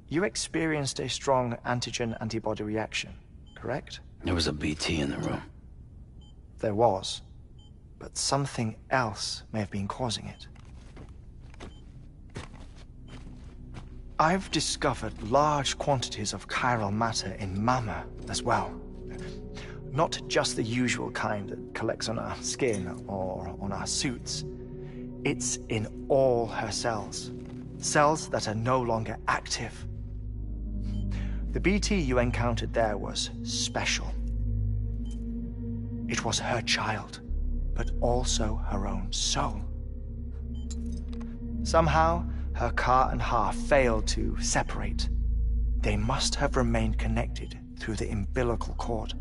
You experienced a strong antigen-antibody reaction, correct? There was a BT in the room. There was, but something else may have been causing it. I've discovered large quantities of chiral matter in Mama as well. Not just the usual kind that collects on our skin or on our suits. It's in all her cells. Cells that are no longer active. The BT you encountered there was special. It was her child, but also her own soul. Somehow, her car and half failed to separate. They must have remained connected through the umbilical cord.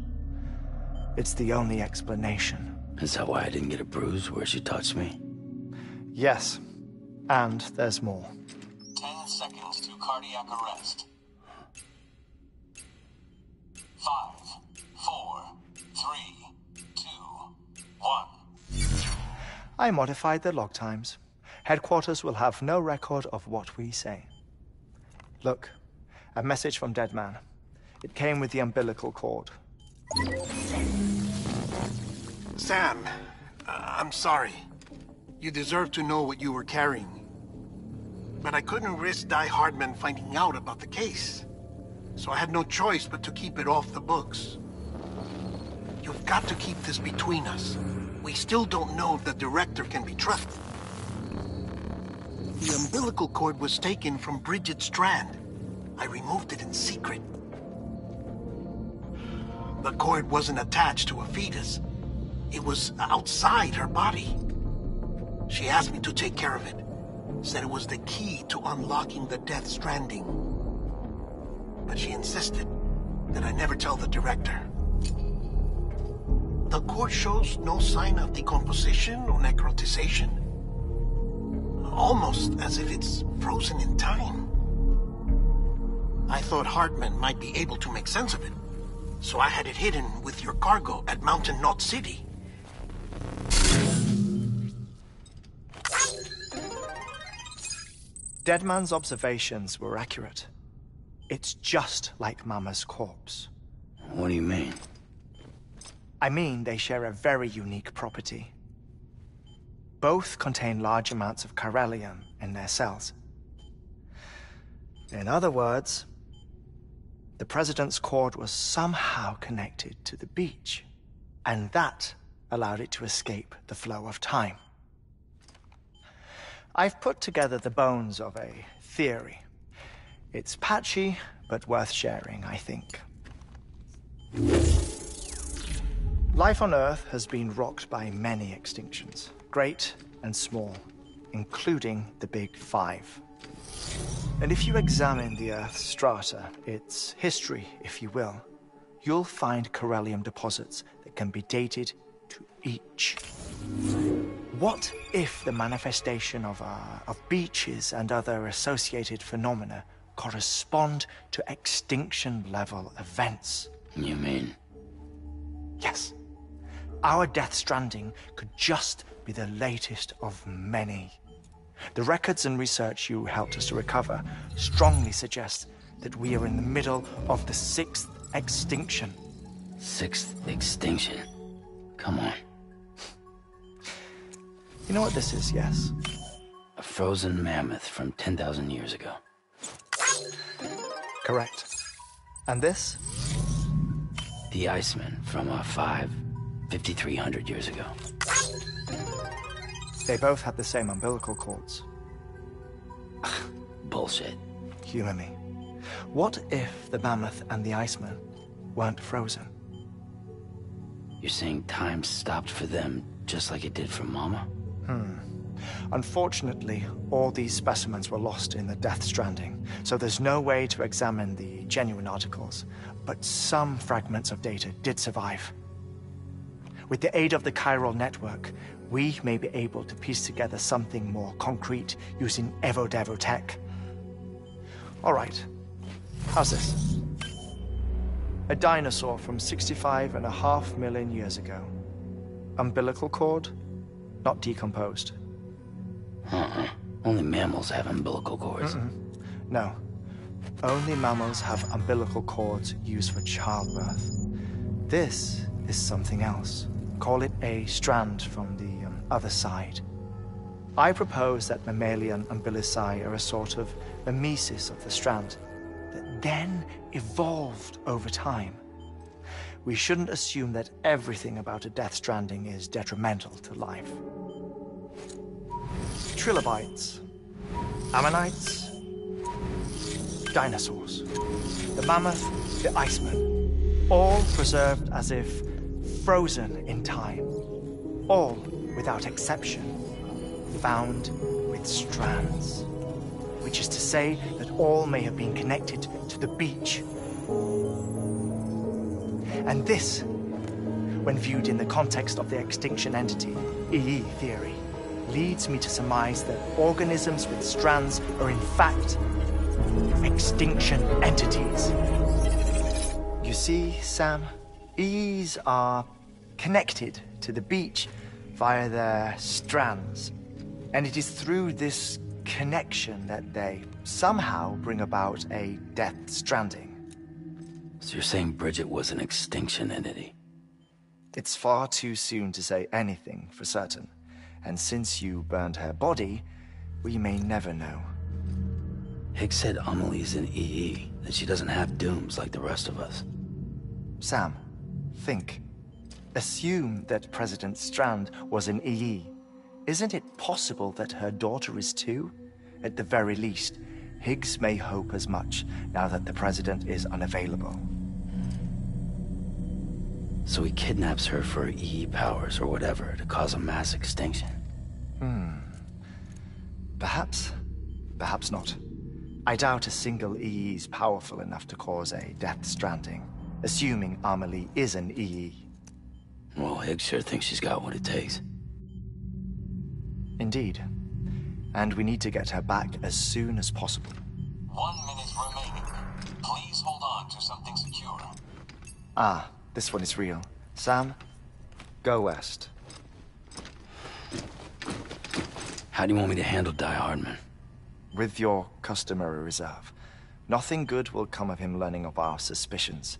It's the only explanation. Is that why I didn't get a bruise where she touched me? Yes, and there's more. 10 seconds to cardiac arrest. 5, 4, 3, 2, 1. I modified the log times. Headquarters will have no record of what we say. Look, a message from Deadman. It came with the umbilical cord. Sam, I'm sorry. You deserve to know what you were carrying. But I couldn't risk Di Hardman finding out about the case. So I had no choice but to keep it off the books. You've got to keep this between us. We still don't know if the director can be trusted. The umbilical cord was taken from Bridget Strand. I removed it in secret. The cord wasn't attached to a fetus. It was outside her body. She asked me to take care of it. Said it was the key to unlocking the Death Stranding. But she insisted that I never tell the director. The cord shows no sign of decomposition or necrotization. Almost as if it's frozen in time. I thought Hartman might be able to make sense of it. So I had it hidden with your cargo at Mountain Knot City. Deadman's observations were accurate. It's just like Mama's corpse. What do you mean? I mean they share a very unique property. Both contain large amounts of chiralium in their cells. In other words, the President's cord was somehow connected to the beach, and that allowed it to escape the flow of time. I've put together the bones of a theory. It's patchy, but worth sharing, I think. Life on Earth has been rocked by many extinctions, great and small, including the Big Five. And if you examine the Earth's strata, its history, if you will, you'll find chiralium deposits that can be dated to each. What if the manifestation of beaches and other associated phenomena correspond to extinction-level events? You mean? Yes. Our Death Stranding could just be the latest of many. The records and research you helped us to recover strongly suggest that we are in the middle of the 6th extinction. 6th extinction? Come on. You know what this is, yes? A frozen mammoth from 10,000 years ago. Correct. And this? The Iceman from 5,300 years ago. They both had the same umbilical cords. Bullshit. Humor me. What if the mammoth and the Iceman weren't frozen? You're saying time stopped for them just like it did for Mama? Unfortunately, all these specimens were lost in the Death Stranding, so there's no way to examine the genuine articles, but some fragments of data did survive. With the aid of the chiral network, we may be able to piece together something more concrete using Evo-Devo tech. All right, how's this? A dinosaur from 65.5 million years ago. Umbilical cord, not decomposed. Only mammals have umbilical cords. No. Only mammals have umbilical cords used for childbirth. This is something else. Call it a strand from the other side. I propose that mammalian umbilici are a sort of mimesis of the strand that then evolved over time. We shouldn't assume that everything about a death stranding is detrimental to life. Trilobites, ammonites, dinosaurs, the mammoth, the iceman, all preserved as if frozen in time, all without exception found with strands, which is to say that all may have been connected to the beach. And this, when viewed in the context of the extinction entity, EE theory, leads me to surmise that organisms with strands are in fact extinction entities. You see, Sam, EEs are connected to the beach via their strands. And it is through this connection that they somehow bring about a death stranding. So you're saying Bridget was an extinction entity? It's far too soon to say anything for certain. And since you burned her body, we may never know. Higgs said Amelie's an EE, that she doesn't have dooms like the rest of us. Sam, think. Assume that President Strand was an EE. Isn't it possible that her daughter is too? At the very least, Higgs may hope as much now that the President is unavailable. So he kidnaps her for EE powers or whatever to cause a mass extinction? Perhaps. Perhaps not. I doubt a single EE is powerful enough to cause a death stranding, assuming Amelie is an EE. Well, Higgs sure thinks she's got what it takes. Indeed. And we need to get her back as soon as possible. 1 minute remaining. Please hold on to something secure. Ah, this one is real. Sam, go west. How do you want me to handle Die Hardman? With your customary reserve. Nothing good will come of him learning of our suspicions.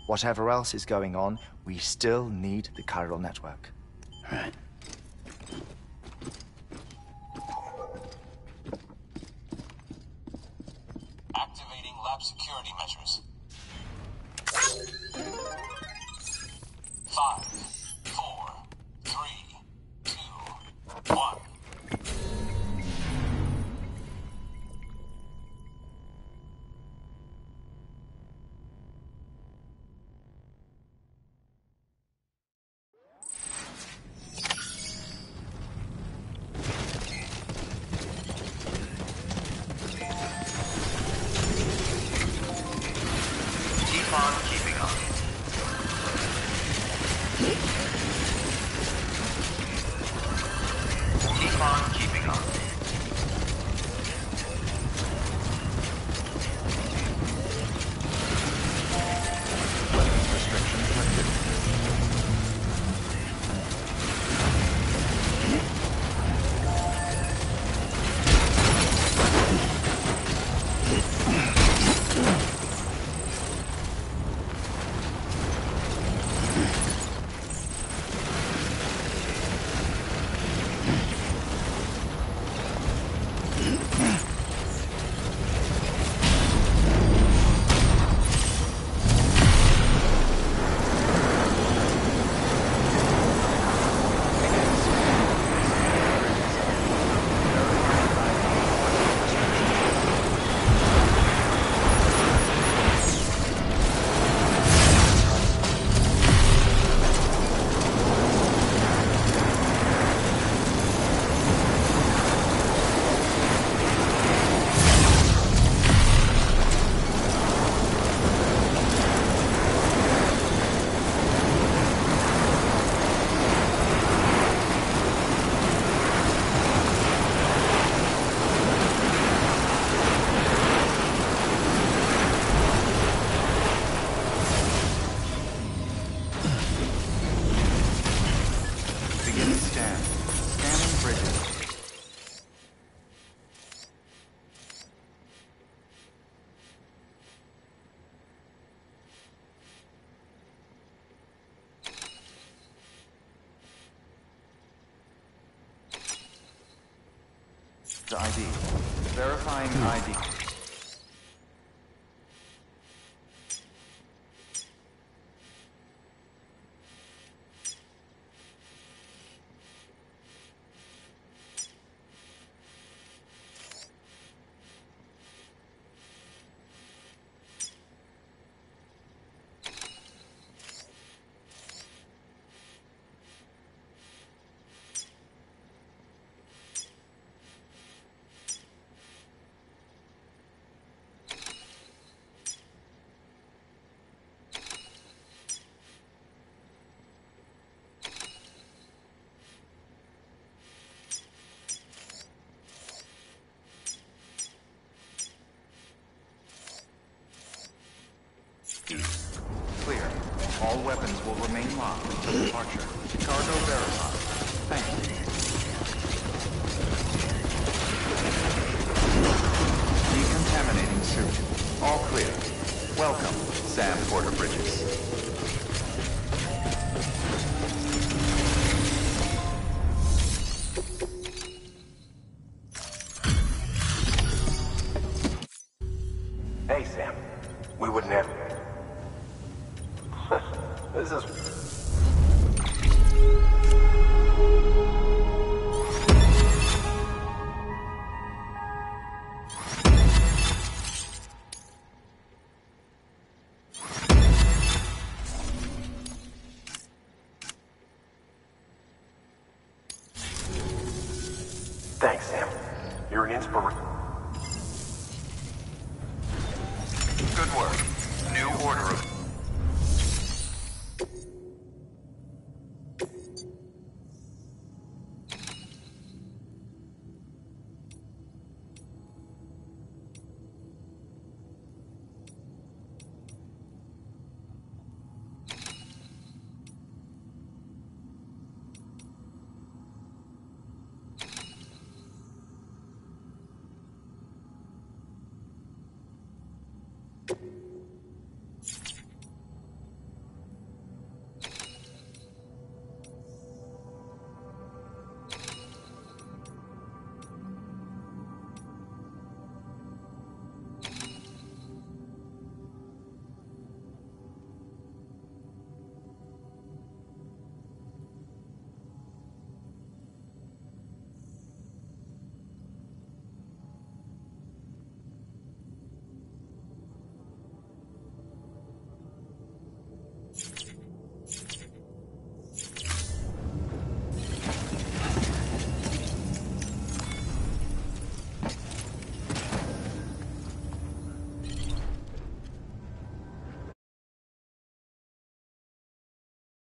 Whatever else is going on, we still need the chiral network. Right. Activating lab security measures. 5, 4, 3, 2, 1. Keep on keeping on. Keep on keeping on. Restrictions lifted. ID. Verifying ID. Clear. All weapons will remain locked until departure. Cargo verified. Thank you. Decontaminating suit. All clear. Welcome, Sam Porter Bridges. Hey, Sam. We would never. This is... Thanks, Sam. You're an inspiration. Good work. New order of...